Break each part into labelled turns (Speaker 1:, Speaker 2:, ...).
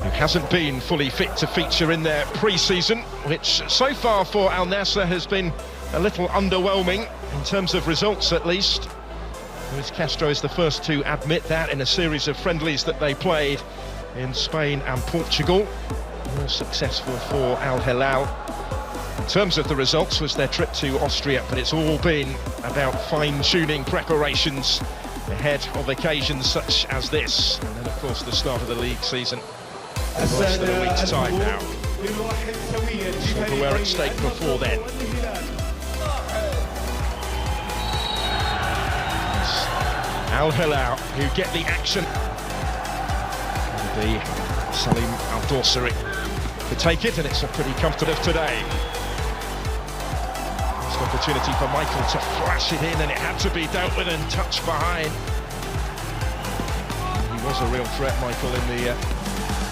Speaker 1: who hasn't been fully fit to feature in their pre-season, which so far for Al-Nassr has been a little underwhelming in terms of results at least. Luis Castro is the first to admit that in a series of friendlies that they played in Spain and Portugal. More successful for Al-Hilal in terms of the results was their trip to Austria, but it's all been about fine-tuning preparations ahead of occasions such as this. And then of course the start of the league season in less than a week's time now. Silverware at stake before then. Al-Hilal who get the action. The Salim Al-Dorsari to take it, and it's a pretty comfortable today. First opportunity for Michael to flash it in, and it had to be dealt with and touched behind. He was a real threat, Michael, in the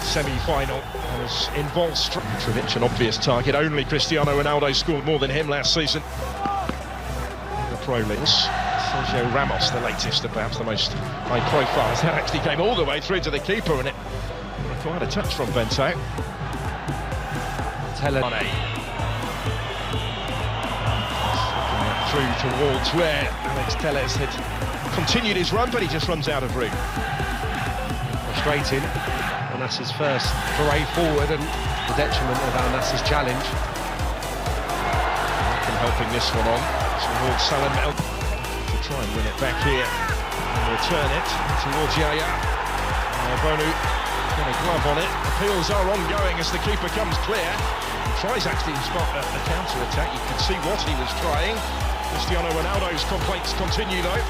Speaker 1: semi-final. And was involved. Mitrovic, an obvious target. Only Cristiano Ronaldo scored more than him last season in the Pro Leagues. Sergio Ramos, the latest, perhaps the most high profile, as that actually came all the way through to the keeper, and it required a touch from Bento. Through towards where Alex Telles had continued his run, but he just runs out of room.
Speaker 2: Frustrating. Al-Nassr's first foray forward and the detriment of Al-Nassr's challenge.
Speaker 1: And helping this one on towards Salim to try and win it back here and return it towards Yaya. Bonu got a glove on it. Appeals are ongoing as the keeper comes clear. Tries actually to spot a counter-attack. You can see what he was trying. Cristiano Ronaldo's complaints continue though.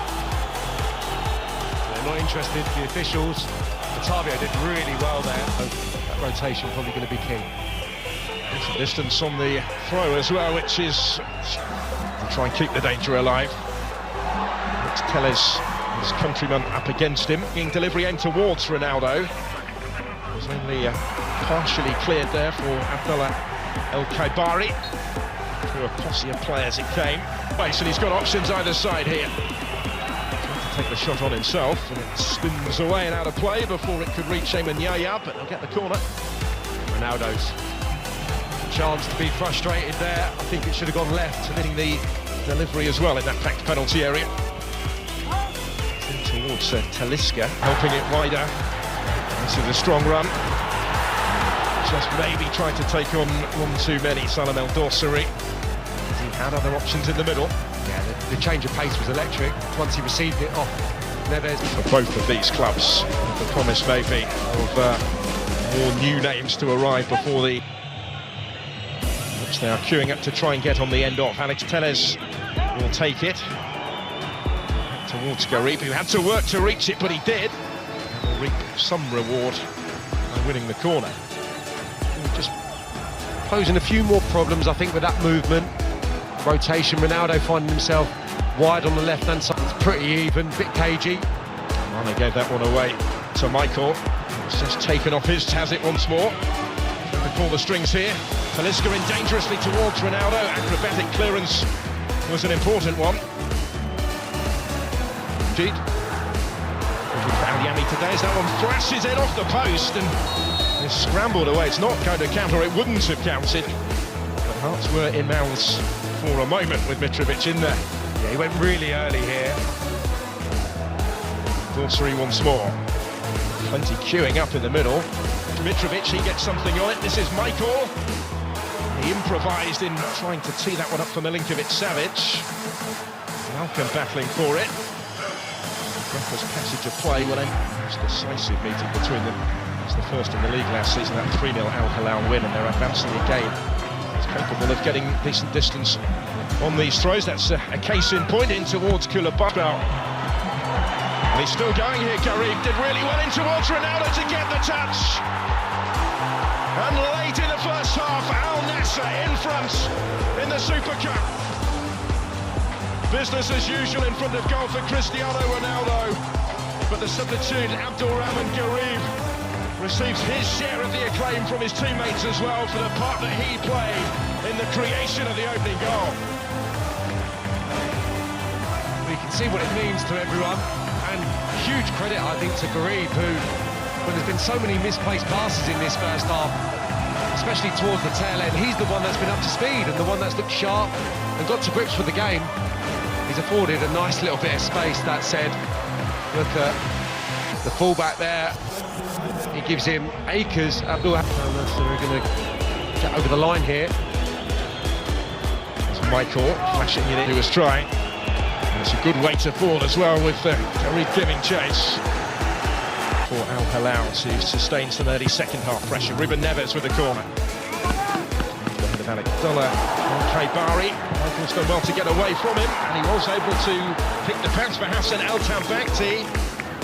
Speaker 2: They're not interested, the officials. Otavio did really well there. That rotation probably going to be key.
Speaker 1: Some distance on the throw as well, which is to try and keep the danger alive. It's Telles, his countryman, up against him. Getting delivery aimed towards Ronaldo. It was only partially cleared there for Abdullah El-Kaibari. Through a posse of players it came. And he's got options either side here. Trying to take the shot on himself, and it spins away and out of play before it could reach Ayman Yaya, but they'll get the corner.
Speaker 2: Ronaldo's chance to be frustrated there. I think it should have gone left, hitting the
Speaker 1: delivery as well in that packed penalty area. Towards Talisca, helping it wider. This is a strong run. Just maybe tried to take on one too many, Salim Al-Dorsari. He had other options in the middle.
Speaker 2: Yeah, the change of pace was electric once he received it off Neves.
Speaker 1: For both of these clubs, the promise maybe of more new names to arrive before the... Which they are queuing up to try and get on the end off. Alex Telles will take it towards Garib, who had to work to reach it, but he did. And will reap some reward by winning the corner.
Speaker 2: Just posing a few more problems, I think, with that movement. Rotation, Ronaldo finding himself wide on the left-hand side. It's pretty even, bit cagey.
Speaker 1: Well, they gave that one away to Michael. It's just taken off his, has it once more. Trying to pull the strings here. Talisca in dangerously towards Ronaldo. Acrobatic clearance was an important one. Indeed. Al-Yami today as that one flashes in off the post and is scrambled away. It's not going to count, or it wouldn't have counted. But hearts were in mouths for a moment with Mitrovic in there.
Speaker 2: Yeah, he went really early here.
Speaker 1: Dorsari once more. Plenty queuing up in the middle. Mitrovic, he gets something on it. This is Michael. He improvised in trying to tee that one up for Milinkovic-Savic. Malcolm battling for it. Breathless passage of play, well, a most decisive meeting between them. It's the first in the league last season, that 3-0 Al-Hilal win, and they're advancing again. It's capable of getting decent distance on these throws. That's a case in point in towards Koulibaly. And he's still going here, Garib did really well in towards Ronaldo to get the touch. And late in the first half, Al-Nassr in front in the Super Cup. Business as usual in front of goal for Cristiano Ronaldo. But the substitute, Abdulrahman Garib, receives his share of the acclaim from his teammates as well for the part that he played in the creation of the opening goal.
Speaker 2: We can see what it means to everyone, and huge credit, I think, to Garib, who But there's been so many misplaced passes in this first half, especially towards the tail end. He's the one that's been up to speed and the one that's looked sharp and got to grips with the game. He's afforded a nice little bit of space. That said, look at the fullback there. He gives him acres. Al-Nassr are going to get over the line here.
Speaker 1: It's Michael flashing it in. He was trying. And it's a good way to fall as well with Kareem giving chase. For Al-Hilal to sustain some early second half pressure. Ruben Neves with the corner. The head of Abdullah. Bari. Michael's done well to get away from him, and he was able to pick the pass for Hassan Al-Tambakti.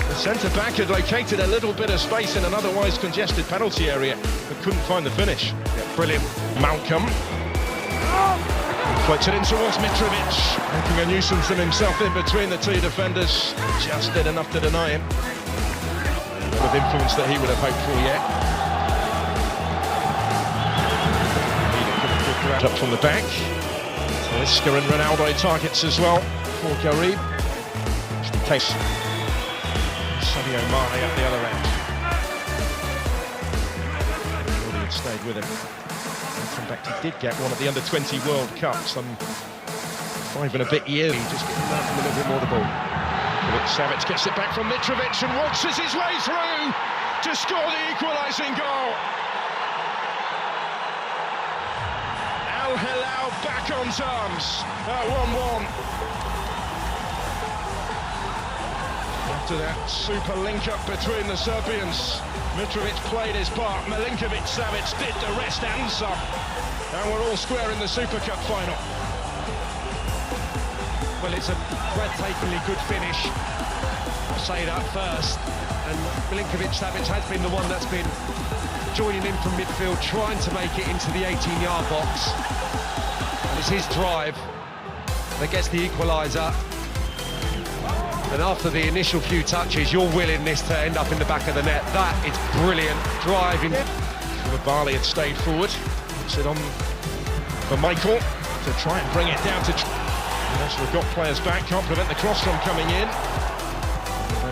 Speaker 1: The centre-back had located a little bit of space in an otherwise congested penalty area, but couldn't find the finish.
Speaker 2: Yeah, brilliant.
Speaker 1: Malcolm. Floats it in towards Mitrovic, making a nuisance of himself in between the two defenders. Just did enough to deny him. With influence that he would have hoped for yet. Up from the back. Talisca and Ronaldo targets as well for Kareem. Case Sadio Mane at the other end. He had stayed with him. Al-Tambakti did get one at the Under-20 World Cup some 5 and a bit years. Just getting out from a little bit more the ball. Savic gets it back from Mitrovic and waltzes his way through to score the equalising goal. Al-Hilal back on terms at 1-1. After that super link-up between the Serbians, Mitrovic played his part, Milinkovic-Savic did the rest and some. And we're all square in the Super Cup final.
Speaker 2: Well, it's a breathtakingly good finish, I'll say that first, and Milinkovic-Savic has been the one that's been joining in from midfield, trying to make it into the 18-yard box. And it's his drive that gets the equaliser. And after the initial few touches, you're willing this to end up in the back of the net. That is brilliant driving.
Speaker 1: Bali had stayed forward, puts it on for Michael to try and bring it down to... We've got players back, can't prevent the cross from coming in.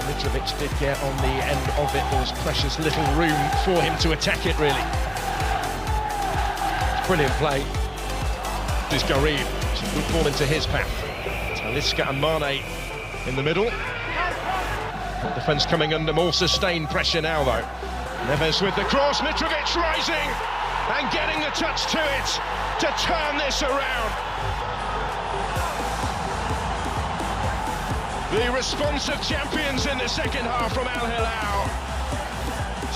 Speaker 1: Mitrovic did get on the end of it. There was precious little room for him to attack it, really.
Speaker 2: Brilliant play.
Speaker 1: This Kareem, some good ball into his path. Talisca and Mane in the middle. Defence coming under more sustained pressure now, though. Neves with the cross, Mitrovic rising and getting the touch to it to turn this around. The responsive champions in the second half from Al-Hilal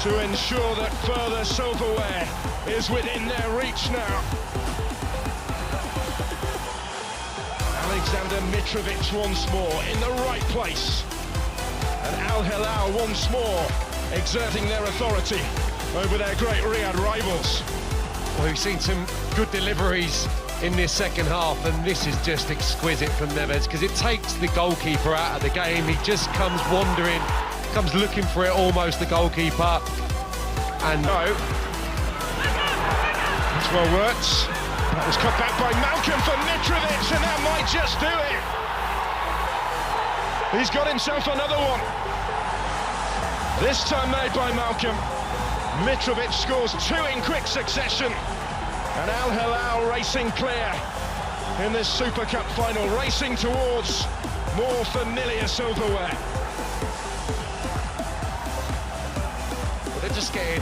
Speaker 1: to ensure that further silverware is within their reach now. Alexander Mitrovic once more in the right place. And Al-Hilal once more exerting their authority over their great Riyadh rivals.
Speaker 2: Well, we've seen some good deliveries in this second half, and this is just exquisite from Neves, because it takes the goalkeeper out of the game. He just comes wandering, comes looking for it almost, the goalkeeper. And
Speaker 1: no, that's well worked. That was cut back by Malcolm for Mitrovic, and that might just do it. He's got himself another one. This time made by Malcolm. Mitrovic scores 2 in quick succession. And Al-Hilal racing clear in this Super Cup final, racing towards more familiar silverware.
Speaker 2: But they're just getting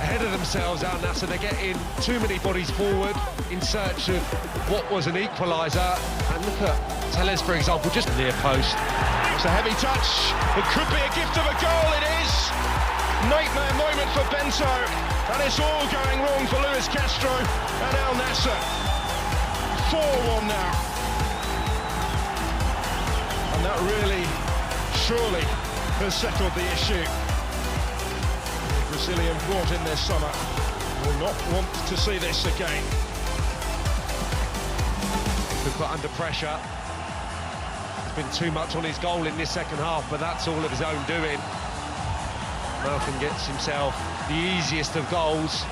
Speaker 2: ahead of themselves, Al-Nassr. They're getting too many bodies forward in search of what was an equaliser. And look at Telles, for example, just near post.
Speaker 1: It's a heavy touch. It could be a gift of a goal, it is. Nightmare moment for Bento. And it's all going wrong for Luis Castro and Al-Nassr. 4-1 now. And that really, surely, has settled the issue. The Brazilian brought in this summer will not want to see this again.
Speaker 2: Been put under pressure. There's been too much on his goal in this second half, but that's all of his own doing. Malcolm gets himself the easiest of goals.